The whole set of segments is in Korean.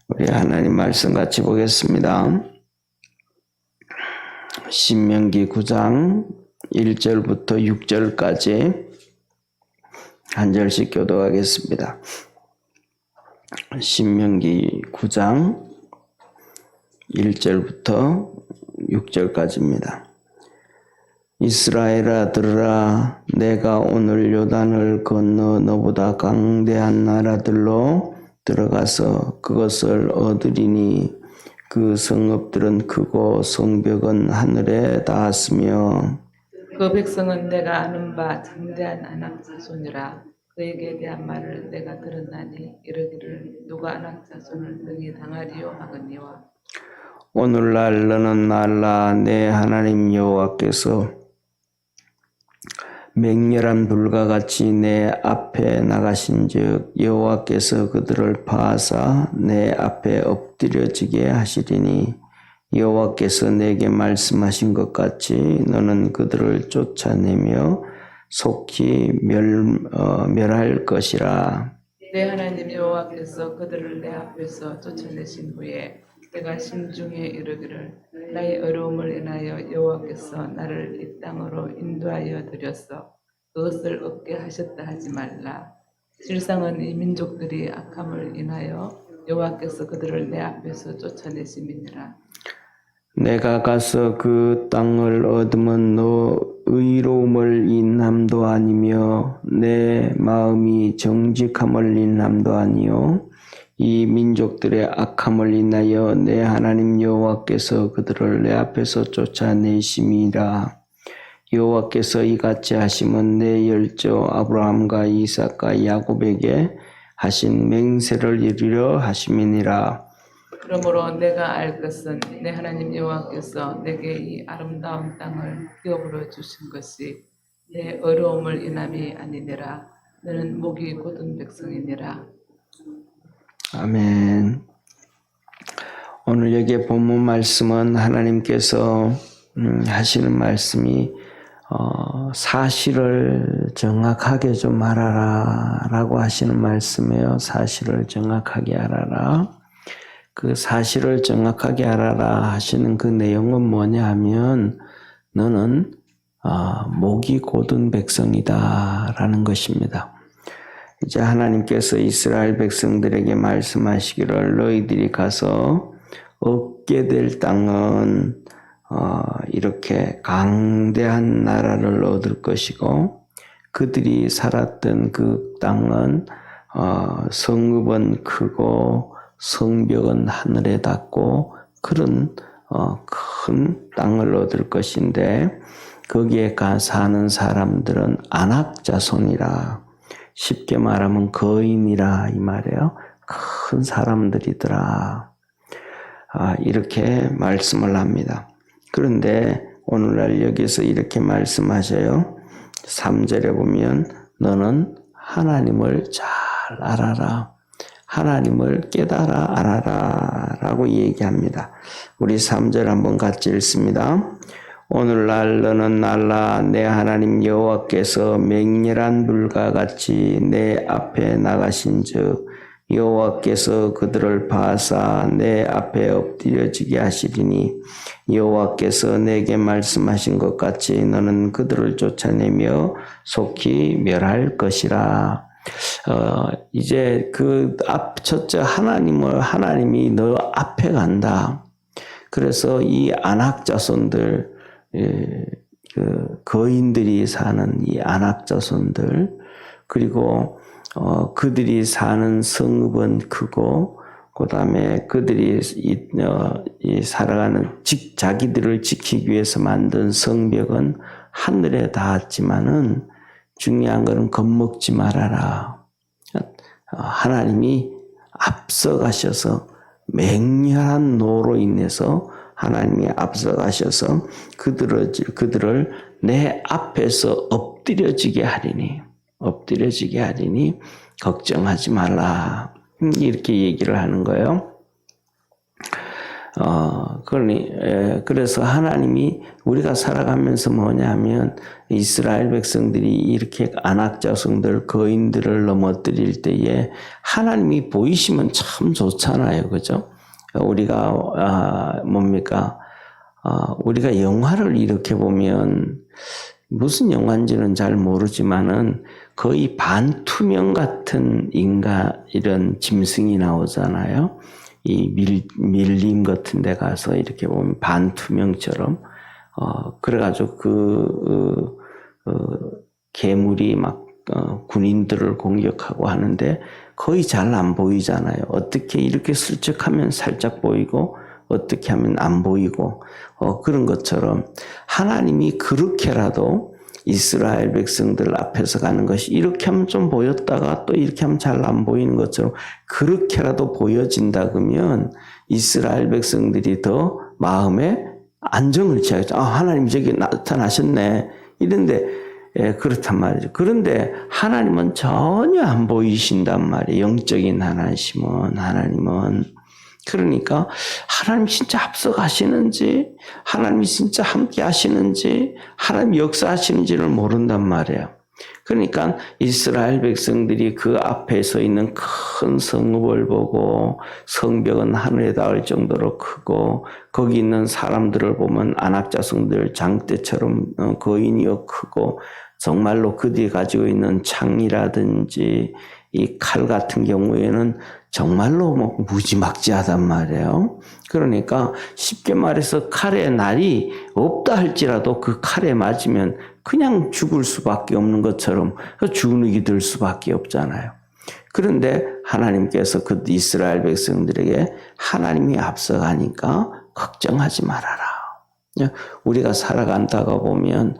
우리 하나님 말씀 같이 보겠습니다. 신명기 9장 1절부터 6절까지 한 절씩 교독하겠습니다. 신명기 9장 1절부터 6절까지입니다. 이스라엘아 들으라. 내가 오늘 요단을 건너 너보다 강대한 나라들로 들어가서 그것을 얻으리니 그 성읍들은 크고 성벽은 하늘에 닿았으며 그 백성은 내가 아는 바 장대한 아낙 자손이라. 그에게 대한 말을 내가 들었나니 이르기를 누가 아낙 자손을 능히 당하리요 하거니와 오늘날 너는 날라 내 하나님 여호와께서 맹렬한 불과 같이 내 앞에 나가신즉 여호와께서 그들을 파하사 내 앞에 엎드려지게 하시리니 여호와께서 내게 말씀하신 것 같이 너는 그들을 쫓아내며 속히 멸할 것이라. 내 하나님 여호와께서 그들을 내 앞에서 쫓아내신 후에 내가 심중에 이르기를 나의 어려움을 인하여 여호와께서 나를 이 땅으로 인도하여 드렸어 그것을 얻게 하셨다 하지 말라. 실상은 이 민족들이 악함을 인하여 여호와께서 그들을 내 앞에서 쫓아내심이니라. 내가 가서 그 땅을 얻으면 너 의로움을 인함도 아니며 내 마음이 정직함을 인함도 아니요 이 민족들의 악함을 인하여 내 하나님 여호와께서 그들을 내 앞에서 쫓아내심이라. 여호와께서 이같이 하심은 내 열조 아브라함과 이삭과 야곱에게 하신 맹세를 이루려 하심이니라. 그러므로 내가 알 것은 내 하나님 여호와께서 내게 이 아름다운 땅을 기업으로 주신 것이 내 어려움을 인함이 아니니라. 너는 목이 곧은 백성이니라. 아멘. 오늘 여기에 본문 말씀은 하나님께서 하시는 말씀이 사실을 정확하게 좀 알아라 라고 하시는 말씀이에요. 사실을 정확하게 알아라. 그 사실을 정확하게 알아라 하시는 그 내용은 뭐냐 하면 너는 목이 곧은 백성이다 라는 것입니다. 이제 하나님께서 이스라엘 백성들에게 말씀하시기를 너희들이 가서 얻게 될 땅은 이렇게 강대한 나라를 얻을 것이고 그들이 살았던 그 땅은 성읍은 크고 성벽은 하늘에 닿고 그런 큰 땅을 얻을 것인데 거기에 사는 사람들은 아낙 자손이라. 쉽게 말하면 거인이라 이 말이에요. 큰 사람들이더라. 이렇게 말씀을 합니다. 그런데 오늘날 여기서 이렇게 말씀하셔요. 3절에 보면 너는 하나님을 잘 알아라. 하나님을 깨달아 알아라 라고 얘기합니다. 우리 3절 한번 같이 읽습니다. 오늘날 너는 날라 내 하나님 여호와께서 맹렬한 불과 같이 내 앞에 나가신즉 여호와께서 그들을 파하사 내 앞에 엎드려지게 하시리니 여호와께서 내게 말씀하신 것 같이 너는 그들을 쫓아내며 속히 멸할 것이라. 이제 첫째 하나님이 너 앞에 간다. 그래서 이 아낙 자손들 거인들이 사는 이 아낙 자손들 그리고 그들이 사는 성읍은 크고 그 다음에 그들이 살아가는 자기들을 지키기 위해서 만든 성벽은 하늘에 닿았지만은 중요한 것은 겁먹지 말아라. 하나님이 앞서가셔서 맹렬한 노로 인해서 하나님이 앞서가셔서 그들을 내 앞에서 엎드려지게 하리니 걱정하지 말라. 이렇게 얘기를 하는 거예요. 그래서 하나님이 우리가 살아가면서 뭐냐면 이스라엘 백성들이 이렇게 안악자손들, 거인들을 넘어뜨릴 때에 하나님이 보이시면 참 좋잖아요. 그죠? 우리가, 우리가 영화를 이렇게 보면 무슨 영화인지는 잘 모르지만은 거의 반투명 같은 이런 짐승이 나오잖아요. 이 밀림 같은 데 가서 이렇게 보면 반투명처럼, 그래가지고 괴물이 막, 군인들을 공격하고 하는데 거의 잘 안 보이잖아요. 어떻게 이렇게 슬쩍 하면 살짝 보이고, 어떻게 하면 안 보이고, 그런 것처럼 하나님이 그렇게라도 이스라엘 백성들 앞에서 가는 것이 이렇게 하면 좀 보였다가 또 이렇게 하면 잘 안 보이는 것처럼 그렇게라도 보여진다 그러면 이스라엘 백성들이 더 마음에 안정을 취하겠죠. 하나님 저기 나타나셨네. 이런데 그렇단 말이죠. 그런데 하나님은 전혀 안 보이신단 말이에요. 영적인 하나님은. 그러니까 하나님 진짜 앞서가시는지 하나님이 진짜 함께 하시는지 하나님 역사하시는지를 모른단 말이에요. 그러니까 이스라엘 백성들이 그 앞에 서 있는 큰 성읍을 보고 성벽은 하늘에 닿을 정도로 크고 거기 있는 사람들을 보면 안악자손들 장대처럼 거인이여 크고 정말로 그들이 가지고 있는 창이라든지 이 칼 같은 경우에는 정말로 무지막지하단 말이에요. 그러니까 쉽게 말해서 칼의 날이 없다 할지라도 그 칼에 맞으면 그냥 죽을 수밖에 없는 것처럼 주눅이 들 수밖에 없잖아요. 그런데 하나님께서 그 이스라엘 백성들에게 하나님이 앞서가니까 걱정하지 말아라. 우리가 살아간다가 보면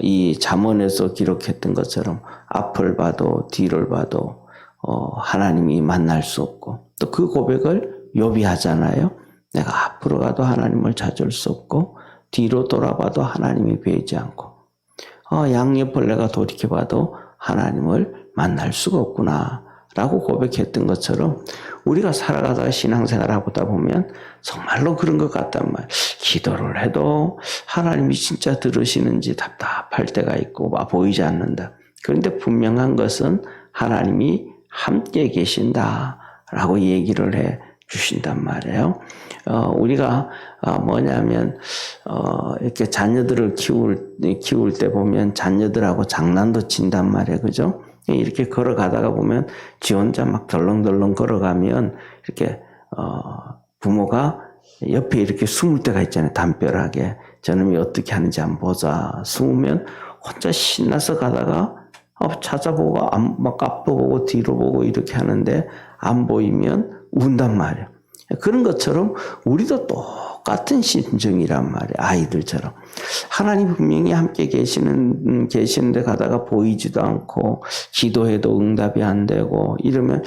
이 잠언에서 기록했던 것처럼 앞을 봐도 뒤를 봐도 하나님이 만날 수 없고 또 그 고백을 욥이 하잖아요. 내가 앞으로 가도 하나님을 찾을 수 없고 뒤로 돌아봐도 하나님이 보이지 않고 양옆을 내가 돌이켜봐도 하나님을 만날 수가 없구나 라고 고백했던 것처럼 우리가 살아가다가 신앙생활을 하다 보면 정말로 그런 것 같단 말이에요. 기도를 해도 하나님이 진짜 들으시는지 답답할 때가 있고 보이지 않는다. 그런데 분명한 것은 하나님이 함께 계신다라고 얘기를 해 주신단 말이에요. 우리가 뭐냐면 이렇게 자녀들을 키울 때 보면 자녀들하고 장난도 친단 말이에요. 그죠? 이렇게 걸어가다가 보면 지 혼자 막 덜렁덜렁 걸어가면 이렇게 부모가 옆에 이렇게 숨을 때가 있잖아요. 담벼락에 저놈이 어떻게 하는지 한번 보자. 숨으면 혼자 신나서 가다가 찾아보고 막 앞도 보고 뒤로 보고 이렇게 하는데 안 보이면 운단 말이에요. 그런 것처럼 우리도 똑같은 심정이란 말이에요. 아이들처럼. 하나님 분명히 함께 계시는데 가다가 보이지도 않고 기도해도 응답이 안 되고 이러면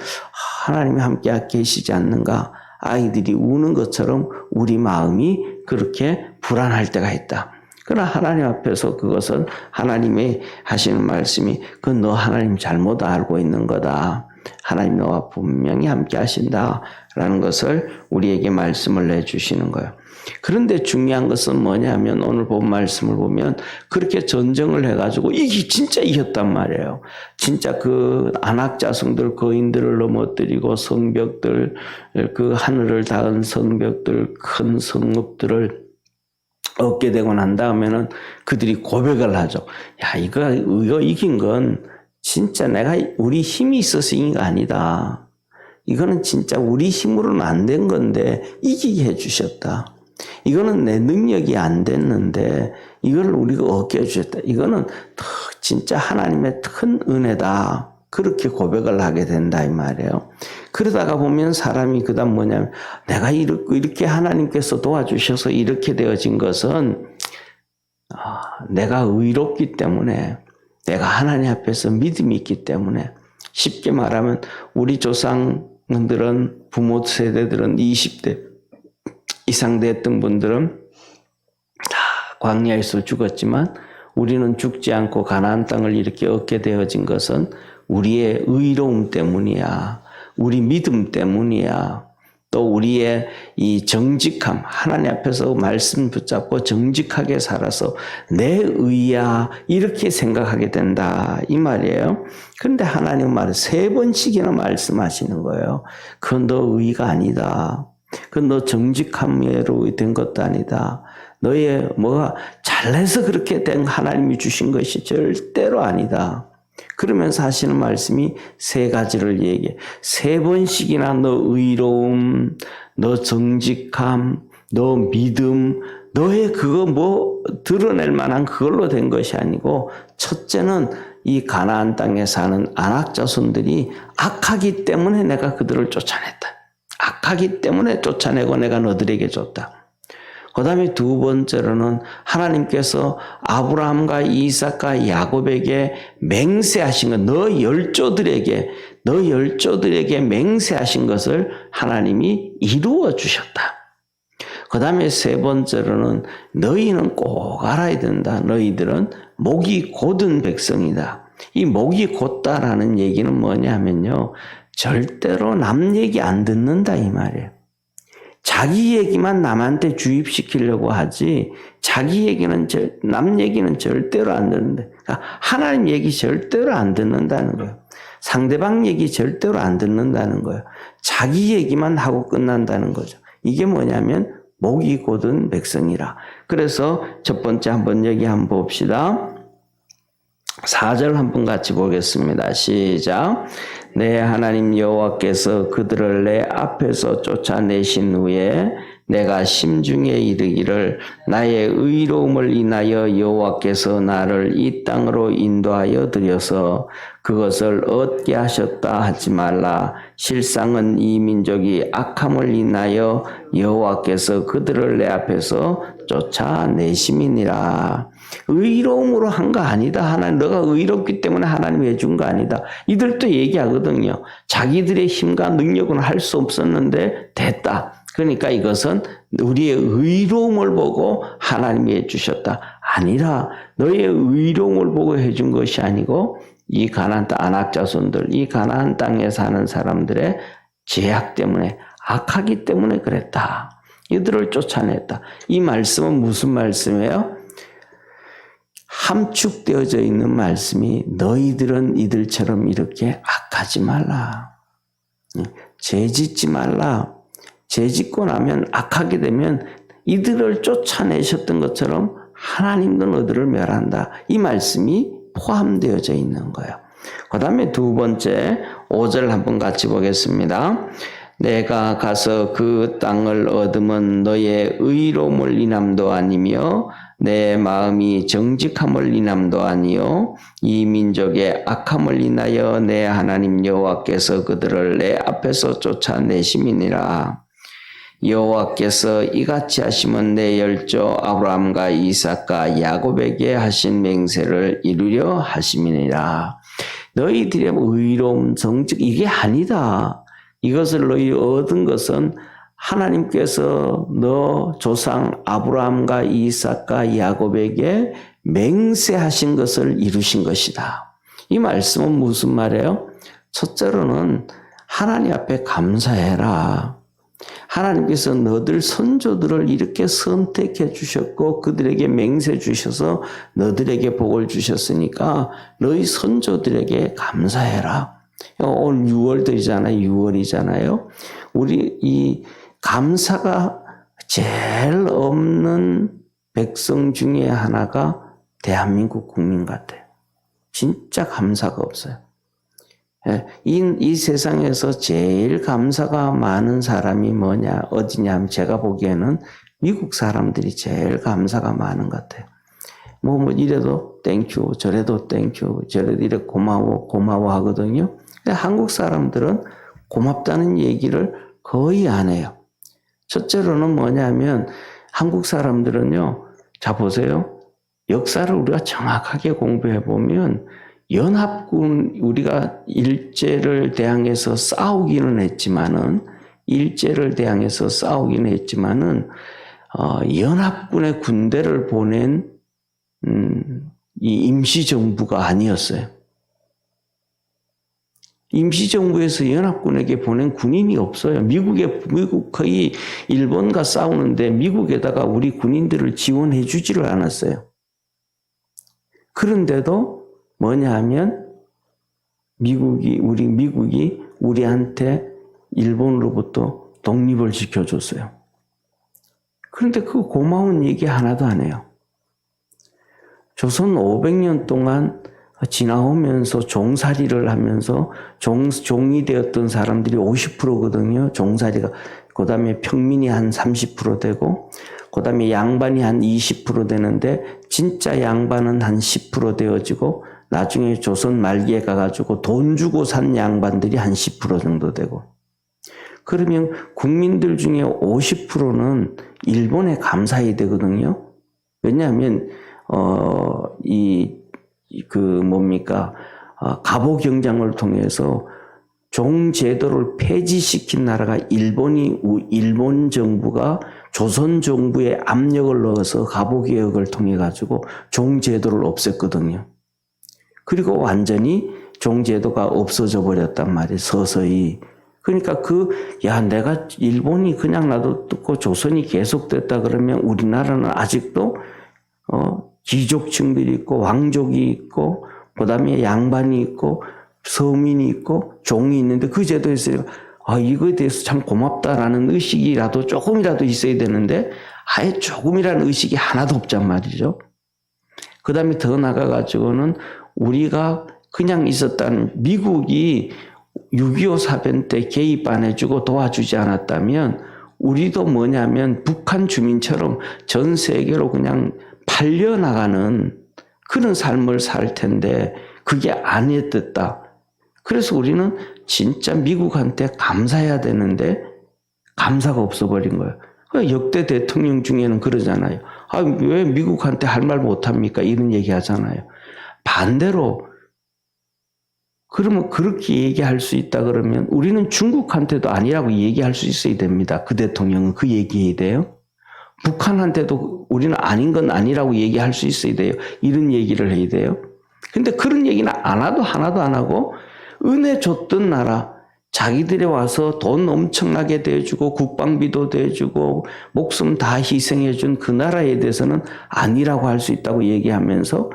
하나님이 함께 계시지 않는가? 아이들이 우는 것처럼 우리 마음이 그렇게 불안할 때가 있다. 그러나 하나님 앞에서 그것은 하나님이 하시는 말씀이 그건 너 하나님 잘못 알고 있는 거다. 하나님 너와 분명히 함께 하신다라는 것을 우리에게 말씀을 내주시는 거예요. 그런데 중요한 것은 뭐냐면 오늘 본 말씀을 보면 그렇게 전쟁을 해가지고 이게 진짜 이겼단 말이에요. 진짜 그 안악자성들 거인들을 넘어뜨리고 성벽들 그 하늘을 닿은 성벽들 큰 성읍들을 얻게 되고 난 다음에는 그들이 고백을 하죠. 야 이거 이긴 건 진짜 내가 우리 힘이 있어서 이긴 게 아니다. 이거는 진짜 우리 힘으로는 안 된 건데 이기게 해주셨다. 이거는 내 능력이 안 됐는데 이걸 우리가 얻게 해주셨다. 이거는 진짜 하나님의 큰 은혜다. 그렇게 고백을 하게 된다 이 말이에요. 그러다가 보면 사람이 그다음 뭐냐면 내가 이렇게 하나님께서 도와주셔서 이렇게 되어진 것은 내가 의롭기 때문에 내가 하나님 앞에서 믿음이 있기 때문에 쉽게 말하면 우리 조상들은 부모 세대들은 20대 이상 됐던 분들은 다 광야에서 죽었지만 우리는 죽지 않고 가나안 땅을 이렇게 얻게 되어진 것은 우리의 의로움 때문이야. 우리 믿음 때문이야. 또 우리의 이 정직함, 하나님 앞에서 말씀 붙잡고 정직하게 살아서 내 의야 이렇게 생각하게 된다 이 말이에요. 그런데 하나님은 말을 3번씩이나 말씀하시는 거예요. 그건 너 의가 아니다. 그건 너 정직함으로 된 것도 아니다. 너의 뭐가 잘해서 그렇게 된 하나님이 주신 것이 절대로 아니다. 그러면서 하시는 말씀이 3가지를 얘기해. 3번씩이나 너 의로움, 너 정직함, 너 믿음, 너의 그거 뭐 드러낼 만한 그걸로 된 것이 아니고, 첫째는 이 가나안 땅에 사는 아낙 자손들이 악하기 때문에 내가 그들을 쫓아냈다. 악하기 때문에 쫓아내고 내가 너들에게 줬다. 그 다음에 2번째로는 하나님께서 아브라함과 이삭과 야곱에게 맹세하신 것, 너 열조들에게 맹세하신 것을 하나님이 이루어 주셨다. 그 다음에 3번째로는 너희는 꼭 알아야 된다. 너희들은 목이 곧은 백성이다. 이 목이 곧다라는 얘기는 뭐냐면요, 절대로 남 얘기 안 듣는다 이 말이에요. 자기 얘기만 남한테 주입시키려고 하지, 자기 얘기는 남 얘기는 절대로 안 듣는다. 그러니까 하나님 얘기 절대로 안 듣는다는 거예요. 상대방 얘기 절대로 안 듣는다는 거예요. 자기 얘기만 하고 끝난다는 거죠. 이게 뭐냐면 목이 곧은 백성이라. 그래서 첫 번째 한번 얘기 한번 봅시다. 4절 한번 같이 보겠습니다. 시작. 내 하나님 여호와께서 그들을 내 앞에서 쫓아내신 후에 내가 심중에 이르기를 나의 의로움을 인하여 여호와께서 나를 이 땅으로 인도하여 들여서 그것을 얻게 하셨다 하지 말라. 실상은 이 민족이 악함을 인하여 여호와께서 그들을 내 앞에서 쫓아내심이니라. 의로움으로 한 거 아니다. 하나님, 너가 의롭기 때문에 하나님이 해준 거 아니다. 이들도 얘기하거든요. 자기들의 힘과 능력은 할 수 없었는데 됐다. 그러니까 이것은 우리의 의로움을 보고 하나님이 해주셨다. 아니라 너의 의로움을 보고 해준 것이 아니고 이 가나안 땅 아낙 자손들, 이 가나안 땅에 사는 사람들의 죄악 때문에, 악하기 때문에 그랬다. 이들을 쫓아냈다. 이 말씀은 무슨 말씀이에요? 함축되어져 있는 말씀이 너희들은 이들처럼 이렇게 악하지 말라. 죄 짓지 말라. 죄 짓고 나면 악하게 되면 이들을 쫓아내셨던 것처럼 하나님도 너희들을 멸한다. 이 말씀이 포함되어져 있는 거예요. 그 다음에 2번째 5절 한번 같이 보겠습니다. 내가 가서 그 땅을 얻으면 너의 의로움을 인함도 아니며 내 마음이 정직함을 인함도 아니요 이 민족의 악함을 인하여 내 하나님 여호와께서 그들을 내 앞에서 쫓아내심이니라. 여호와께서 이같이 하시면 내 열조 아브라함과 이삭과 야곱에게 하신 맹세를 이루려 하심이니라. 너희들의 의로움 정직 이게 아니다. 이것을 너희 얻은 것은 하나님께서 너 조상 아브라함과 이삭과 야곱에게 맹세하신 것을 이루신 것이다. 이 말씀은 무슨 말이에요? 첫째로는 하나님 앞에 감사해라. 하나님께서 너들 선조들을 이렇게 선택해 주셨고 그들에게 맹세 주셔서 너들에게 복을 주셨으니까 너희 선조들에게 감사해라. 오늘 6월들이잖아요. 6월이잖아요. 우리 이 감사가 제일 없는 백성 중에 하나가 대한민국 국민 같아요. 진짜 감사가 없어요. 이 세상에서 제일 감사가 많은 사람이 뭐냐, 어디냐 하면 제가 보기에는 미국 사람들이 제일 감사가 많은 것 같아요. 뭐 이래도 땡큐, 저래도 땡큐, 저래도 이래 고마워 하거든요. 근데 한국 사람들은 고맙다는 얘기를 거의 안 해요. 첫째로는 뭐냐면 한국 사람들은요, 자 보세요. 역사를 우리가 정확하게 공부해 보면 연합군 우리가 일제를 대항해서 싸우기는 했지만은 연합군의 군대를 보낸 이 임시 정부가 아니었어요. 임시정부에서 연합군에게 보낸 군인이 없어요. 미국 거의 일본과 싸우는데 미국에다가 우리 군인들을 지원해 주지를 않았어요. 그런데도 뭐냐 하면 미국이 우리한테 일본으로부터 독립을 지켜줬어요. 그런데 그 고마운 얘기 하나도 안 해요. 조선 500년 동안 지나오면서 종살이를 하면서 종이 되었던 사람들이 50%거든요. 종살이가. 그 다음에 평민이 한 30% 되고, 그 다음에 양반이 한 20% 되는데, 진짜 양반은 한 10% 되어지고, 나중에 조선 말기에 가가지고 돈 주고 산 양반들이 한 10% 정도 되고. 그러면 국민들 중에 50%는 일본에 감사해야 되거든요. 왜냐하면, 갑오경장을 통해서 종제도를 폐지시킨 나라가 일본 정부가 조선 정부에 압력을 넣어서 갑오개혁을 통해 가지고 종제도를 없앴거든요. 그리고 완전히 종제도가 없어져 버렸단 말이에요. 서서히. 그러니까 내가 일본이 그냥 놔뒀고 조선이 계속됐다 그러면 우리나라는 아직도 귀족층들이 있고 왕족이 있고 그다음에 양반이 있고 서민이 있고 종이 있는데 그 제도에서 이거에 대해서 참 고맙다라는 의식이라도 조금이라도 있어야 되는데 아예 조금이라는 의식이 하나도 없단 말이죠. 그다음에 더 나가가지고는 우리가 그냥 있었다는 미국이 6.25 사변 때 개입 안 해주고 도와주지 않았다면 우리도 뭐냐면 북한 주민처럼 전 세계로 그냥 팔려나가는 그런 삶을 살 텐데 그게 아니었다. 그래서 우리는 진짜 미국한테 감사해야 되는데 감사가 없어버린 거예요. 역대 대통령 중에는 그러잖아요. 왜 미국한테 할 말 못합니까? 이런 얘기 하잖아요. 반대로 그러면 그렇게 얘기할 수 있다 그러면 우리는 중국한테도 아니라고 얘기할 수 있어야 됩니다. 그 대통령은 그 얘기해야 돼요. 북한한테도 우리는 아닌 건 아니라고 얘기할 수 있어야 돼요. 이런 얘기를 해야 돼요. 근데 그런 얘기는 하나도 안 하고 은혜 줬던 나라 자기들이 와서 돈 엄청나게 대주고 국방비도 대주고 목숨 다 희생해준 그 나라에 대해서는 아니라고 할 수 있다고 얘기하면서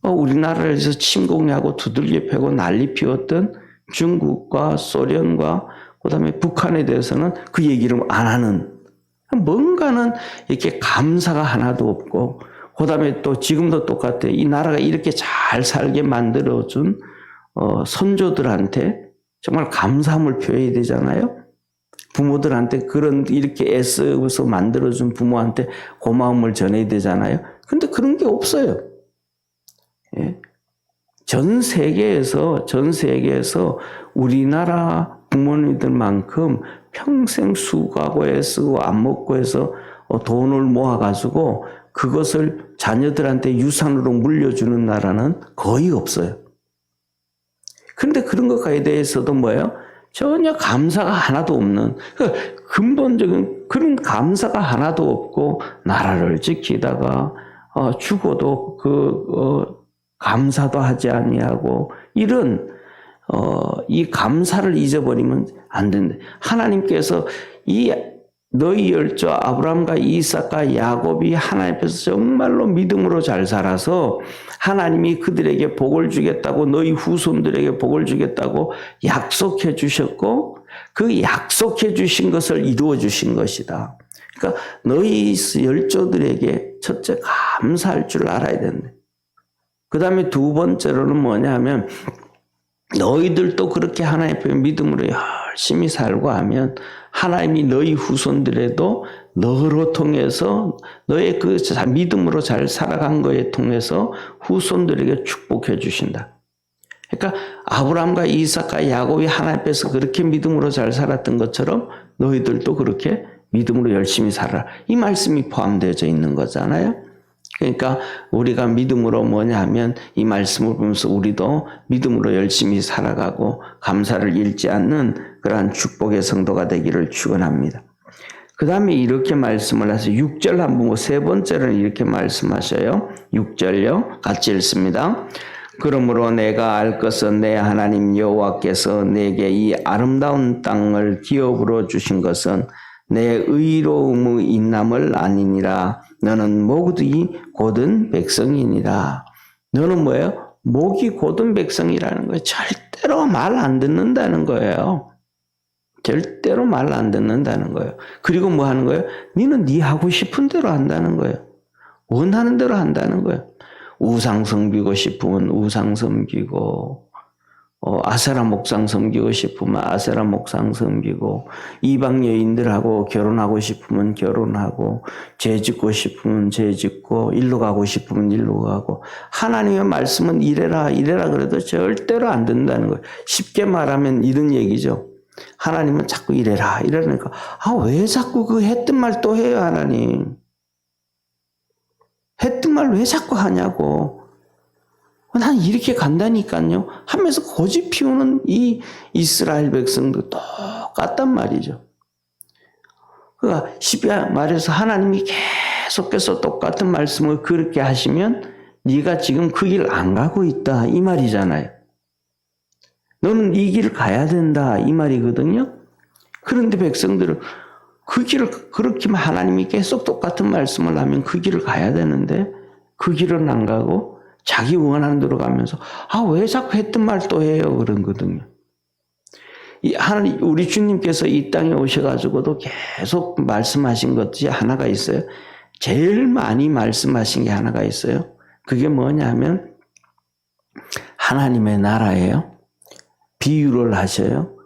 우리나라에서 침공하고 두들겨 패고 난리 피웠던 중국과 소련과 그다음에 북한에 대해서는 그 얘기를 안 하는 뭔가는 이렇게 감사가 하나도 없고 그다음에 또 지금도 똑같아요. 이 나라가 이렇게 잘 살게 만들어준 선조들한테 정말 감사함을 표해야 되잖아요. 부모들한테 이렇게 애써서 만들어준 부모한테 고마움을 전해야 되잖아요. 근데 그런 게 없어요. 예. 전 세계에서 우리나라 부모님들만큼 평생 수고하고 애쓰고 안 먹고 해서 돈을 모아가지고 그것을 자녀들한테 유산으로 물려주는 나라는 거의 없어요. 그런데 그런 것에 대해서도 뭐예요? 전혀 감사가 하나도 없는 근본적인 그런 감사가 하나도 없고 나라를 지키다가 죽어도 감사도 하지 아니하고 이런 이 감사를 잊어버리면 안 된다. 하나님께서 이 너희 열조 아브라함과 이삭과 야곱이 하나님 앞에서 정말로 믿음으로 잘 살아서 하나님이 그들에게 복을 주겠다고 너희 후손들에게 복을 주겠다고 약속해 주셨고 그 약속해 주신 것을 이루어 주신 것이다. 그러니까 너희 열조들에게 첫째 감사할 줄 알아야 된다. 그 다음에 두 번째로는 뭐냐 하면 너희들도 그렇게 하나님 앞에 믿음으로 열심히 살고 하면 하나님이 너희 후손들에도 너로 통해서 너의 그 믿음으로 잘 살아간 거에 통해서 후손들에게 축복해 주신다. 그러니까 아브라함과 이삭과 야곱이 하나님 앞에서 그렇게 믿음으로 잘 살았던 것처럼 너희들도 그렇게 믿음으로 열심히 살아라. 이 말씀이 포함되어져 있는 거잖아요. 그러니까 우리가 믿음으로 뭐냐 하면 이 말씀을 보면서 우리도 믿음으로 열심히 살아가고 감사를 잃지 않는 그러한 축복의 성도가 되기를 축원합니다. 그 다음에 이렇게 말씀을 하세요. 6절 한번 세 번째는 이렇게 말씀하셔요. 6절요. 같이 읽습니다. 그러므로 내가 알 것은 내 하나님 여호와께서 내게 이 아름다운 땅을 기업으로 주신 것은 내 의로움의 인남을 아니니라. 너는 목이 곧은 백성이니라. 너는 뭐예요? 목이 곧은 백성이라는 거예요. 절대로 말 안 듣는다는 거예요. 절대로 말 안 듣는다는 거예요. 그리고 뭐 하는 거예요? 너는 네 하고 싶은 대로 한다는 거예요. 원하는 대로 한다는 거예요. 우상 섬기고 싶으면 우상 섬기고, 아세라 목상 섬기고 싶으면 아세라 목상 섬기고, 이방 여인들하고 결혼하고 싶으면 결혼하고, 죄 짓고 싶으면 죄 짓고, 일로 가고 싶으면 일로 가고, 하나님의 말씀은 이래라 이래라 그래도 절대로 안 된다는 거예요. 쉽게 말하면 이런 얘기죠. 하나님은 자꾸 이래라 이러니까 왜 자꾸 그 했던 말 또 해요 하나님. 했던 말 왜 자꾸 하냐고. 난 이렇게 간다니까요 하면서 고집 피우는 이 이스라엘 백성도 똑같단 말이죠. 그러니까 쉽게 말해서 하나님이 계속해서 똑같은 말씀을 그렇게 하시면 네가 지금 그 길 안 가고 있다 이 말이잖아요. 너는 이 길을 가야 된다 이 말이거든요. 그런데 백성들은 그 길을 그렇게 하나님이 계속 똑같은 말씀을 하면 그 길을 가야 되는데 그 길은 안 가고 자기 원하는 대로 가면서 왜 자꾸 했던 말 또 해요 그런 거든요. 하나님 우리 주님께서 이 땅에 오셔가지고도 계속 말씀하신 것이 하나가 있어요. 제일 많이 말씀하신 게 하나가 있어요. 그게 뭐냐면 하나님의 나라예요. 비유를 하셔요.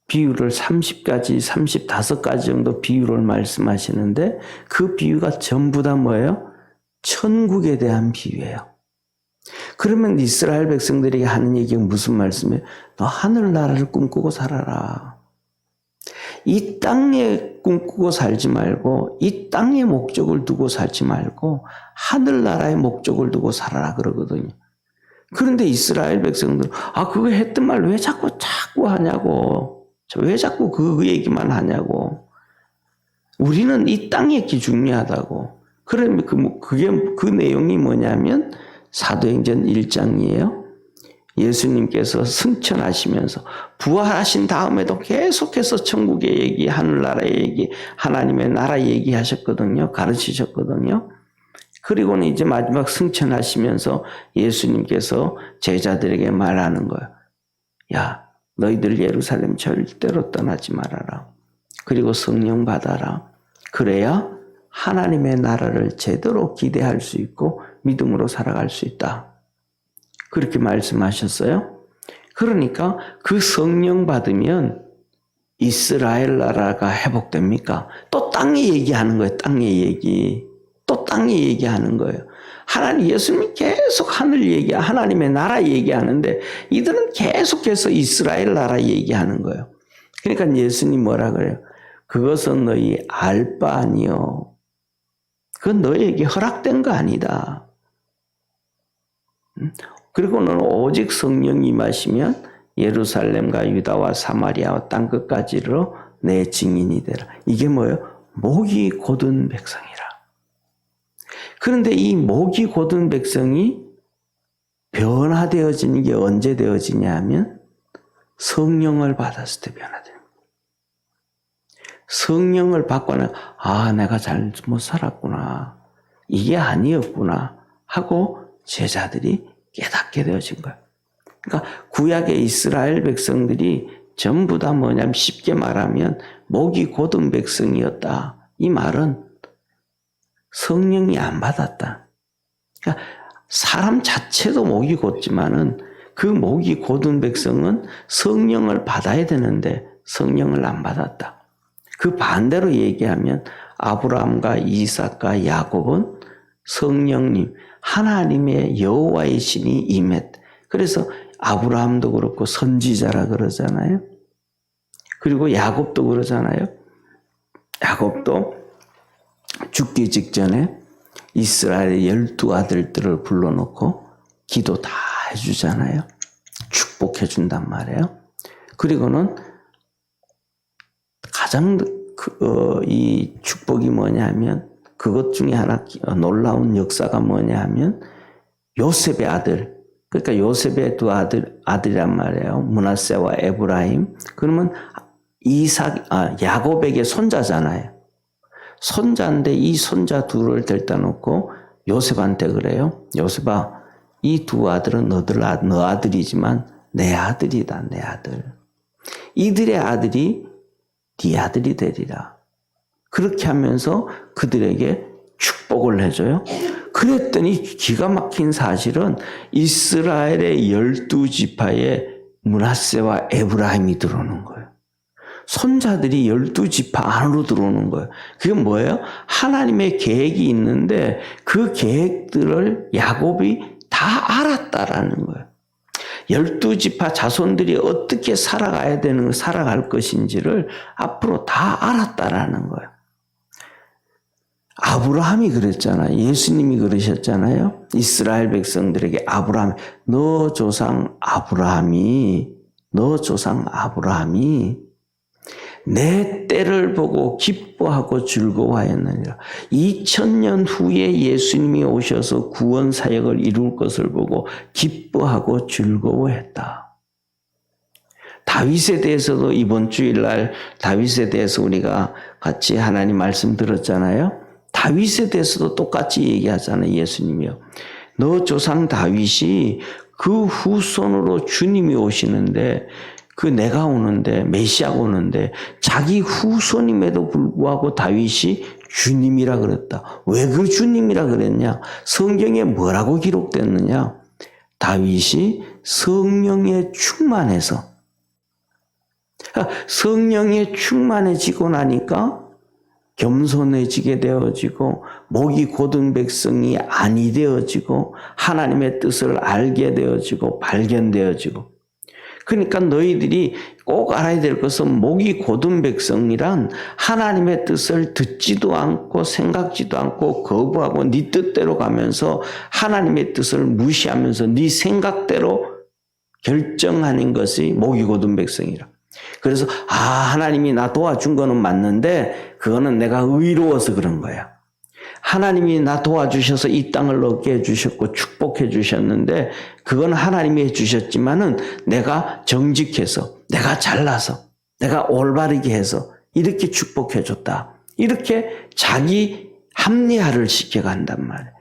비유를 30가지, 35가지 정도 비유를 말씀하시는데 그 비유가 전부 다 뭐예요? 천국에 대한 비유예요. 그러면 이스라엘 백성들에게 하는 얘기가 무슨 말씀이에요? 너 하늘나라를 꿈꾸고 살아라. 이 땅에 꿈꾸고 살지 말고 이 땅의 목적을 두고 살지 말고 하늘나라의 목적을 두고 살아라 그러거든요. 그런데 이스라엘 백성들은 그거 했던 말 왜 자꾸 하냐고. 왜 자꾸 그 얘기만 하냐고. 우리는 이 땅이 중요하다고. 그러면 그 내용이 뭐냐면 사도행전 1장이에요. 예수님께서 승천하시면서 부활하신 다음에도 계속해서 천국의 얘기, 하늘나라의 얘기, 하나님의 나라 얘기하셨거든요. 가르치셨거든요. 그리고는 이제 마지막 승천하시면서 예수님께서 제자들에게 말하는 거예요. 야, 너희들 예루살렘 절대로 떠나지 말아라. 그리고 성령 받아라. 그래야 하나님의 나라를 제대로 기대할 수 있고 믿음으로 살아갈 수 있다. 그렇게 말씀하셨어요. 그러니까 그 성령 받으면 이스라엘 나라가 회복됩니까? 또 땅의 얘기하는 거예요. 땅의 얘기. 또 땅의 얘기하는 거예요. 하나님 예수님이 계속 하늘 얘기, 하나님의 나라 얘기하는데 이들은 계속해서 이스라엘 나라 얘기하는 거예요. 그러니까 예수님 뭐라 그래요? 그것은 너희 알 바 아니요. 그건 너희에게 허락된 거 아니다. 그리고 너는 오직 성령 임하시면 예루살렘과 유다와 사마리아와 땅 끝까지로 내 증인이 되라. 이게 뭐예요? 목이 곧은 백성이라. 그런데 이 목이 곧은 백성이 변화되어지는 게 언제 되어지냐 하면 성령을 받았을 때 변화돼요. 성령을 받고는 내가 잘못 살았구나. 이게 아니었구나 하고 제자들이 깨닫게 되어진 거예요. 그러니까 구약의 이스라엘 백성들이 전부 다 뭐냐면 쉽게 말하면 목이 곧은 백성이었다. 이 말은 성령이 안 받았다. 그러니까 사람 자체도 목이 곧지만은 그 목이 곧은 백성은 성령을 받아야 되는데 성령을 안 받았다. 그 반대로 얘기하면 아브라함과 이삭과 야곱은 성령님, 하나님의 여호와의 신이 임했다. 그래서 아브라함도 그렇고 선지자라 그러잖아요. 그리고 야곱도 그러잖아요. 야곱도 죽기 직전에 이스라엘의 12아들들을 불러놓고 기도 다 해주잖아요. 축복해 준단 말이에요. 그리고는 가장 이 축복이 뭐냐면 그것 중에 하나 놀라운 역사가 뭐냐 하면 요셉의 아들 그러니까 요셉의 두 아들이란 말이에요. 므낫세와 에브라임. 그러면 야곱에게 손자잖아요. 손자인데 이 손자 둘을 데려다 놓고 요셉한테 그래요. 요셉아, 이 두 아들은 너 아들이지만 내 아들이다, 내 아들. 이들의 아들이 네 아들이 되리라. 그렇게 하면서 그들에게 축복을 해줘요. 그랬더니 기가 막힌 사실은 이스라엘의 12지파에 므낫세와 에브라임이 들어오는 거예요. 손자들이 12지파 안으로 들어오는 거예요. 그게 뭐예요? 하나님의 계획이 있는데 그 계획들을 야곱이 다 알았다라는 거예요. 12지파 자손들이 어떻게 살아갈 것인지를 앞으로 다 알았다라는 거예요. 아브라함이 그랬잖아요. 예수님이 그러셨잖아요. 이스라엘 백성들에게 너 조상 아브라함이 내 때를 보고 기뻐하고 즐거워하였느니라. 2000년 후에 예수님이 오셔서 구원 사역을 이룰 것을 보고 기뻐하고 즐거워했다. 다윗에 대해서도 이번 주일날 다윗에 대해서 우리가 같이 하나님 말씀 들었잖아요. 다윗에 대해서도 똑같이 얘기하잖아요. 예수님이요. 너 조상 다윗이 그 후손으로 주님이 오시는데 내가 오는데 메시아가 오는데 자기 후손임에도 불구하고 다윗이 주님이라 그랬다. 왜 그 주님이라 그랬냐? 성경에 뭐라고 기록됐느냐? 다윗이 성령에 충만해서 성령에 충만해지고 나니까 겸손해지게 되어지고 목이 곧은 백성이 아니 되어지고 하나님의 뜻을 알게 되어지고 발견되어지고. 그러니까 너희들이 꼭 알아야 될 것은 목이 곧은 백성이란 하나님의 뜻을 듣지도 않고 생각지도 않고 거부하고 네 뜻대로 가면서 하나님의 뜻을 무시하면서 네 생각대로 결정하는 것이 목이 곧은 백성이라. 그래서 하나님이 나 도와준 거는 맞는데 그거는 내가 의로워서 그런 거야. 하나님이 나 도와주셔서 이 땅을 얻게 해주셨고 축복해 주셨는데 그건 하나님이 해주셨지만은 내가 정직해서 내가 잘나서 내가 올바르게 해서 이렇게 축복해 줬다. 이렇게 자기 합리화를 시켜간단 말이에요.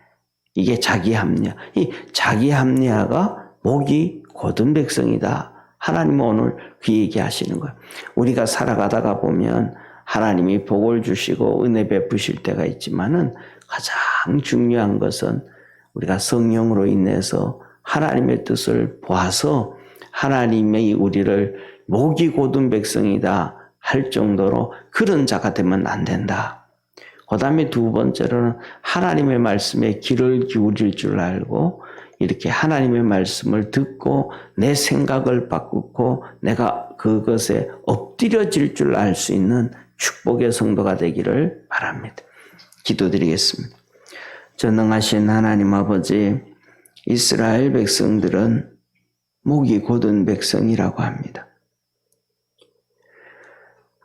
이게 자기 합리화. 이 자기 합리화가 목이 곧은 백성이다. 하나님은 오늘 그 얘기하시는 거예요. 우리가 살아가다가 보면 하나님이 복을 주시고 은혜 베푸실 때가 있지만은 가장 중요한 것은 우리가 성령으로 인해서 하나님의 뜻을 보아서 하나님의 우리를 목이 곧은 백성이다 할 정도로 그런 자가 되면 안 된다. 그 다음에 두 번째로는 하나님의 말씀에 귀를 기울일 줄 알고 이렇게 하나님의 말씀을 듣고 내 생각을 바꾸고 내가 그것에 엎드려질 줄 알 수 있는 축복의 성도가 되기를 바랍니다. 기도드리겠습니다. 전능하신 하나님 아버지, 이스라엘 백성들은 목이 곧은 백성이라고 합니다.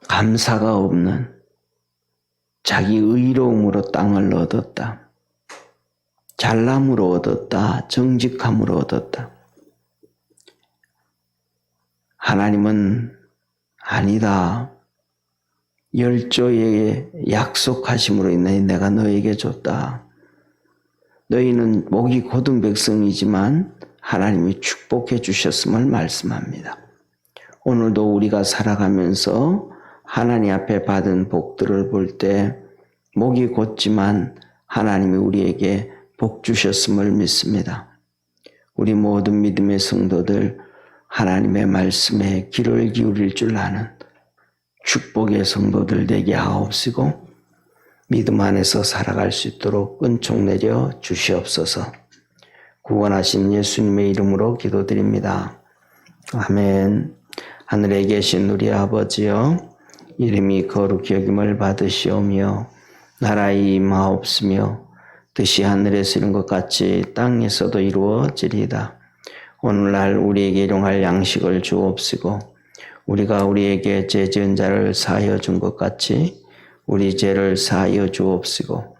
감사가 없는 자기 의로움으로 땅을 얻었다. 잘남으로 얻었다. 정직함으로 얻었다. 하나님은 아니다. 열조의 약속하심으로 인해 내가 너에게 줬다. 너희는 목이 곧은 백성이지만 하나님이 축복해 주셨음을 말씀합니다. 오늘도 우리가 살아가면서 하나님 앞에 받은 복들을 볼 때 목이 곧지만 하나님이 우리에게 복 주셨음을 믿습니다. 우리 모든 믿음의 성도들 하나님의 말씀에 귀를 기울일 줄 아는 축복의 성도들 되게 하옵시고 믿음 안에서 살아갈 수 있도록 은총 내려 주시옵소서. 구원하신 예수님의 이름으로 기도드립니다. 아멘. 하늘에 계신 우리 아버지여, 이름이 거룩히 여김을 받으시오며 나라의 임하옵시며 뜻이 하늘에서 이룬 것 같이 땅에서도 이루어지리이다. 오늘날 우리에게 일용할 양식을 주옵시고 우리가 우리에게 죄 지은 자를 사하여 준 것 같이 우리 죄를 사하여 주옵시고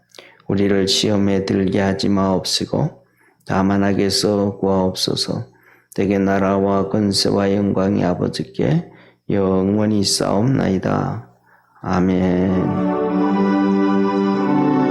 우리를 시험에 들게 하지 마옵시고 다만 악에서 구하옵소서. 대개 나라와 권세와 영광이 아버지께 영원히 싸움나이다. 아멘.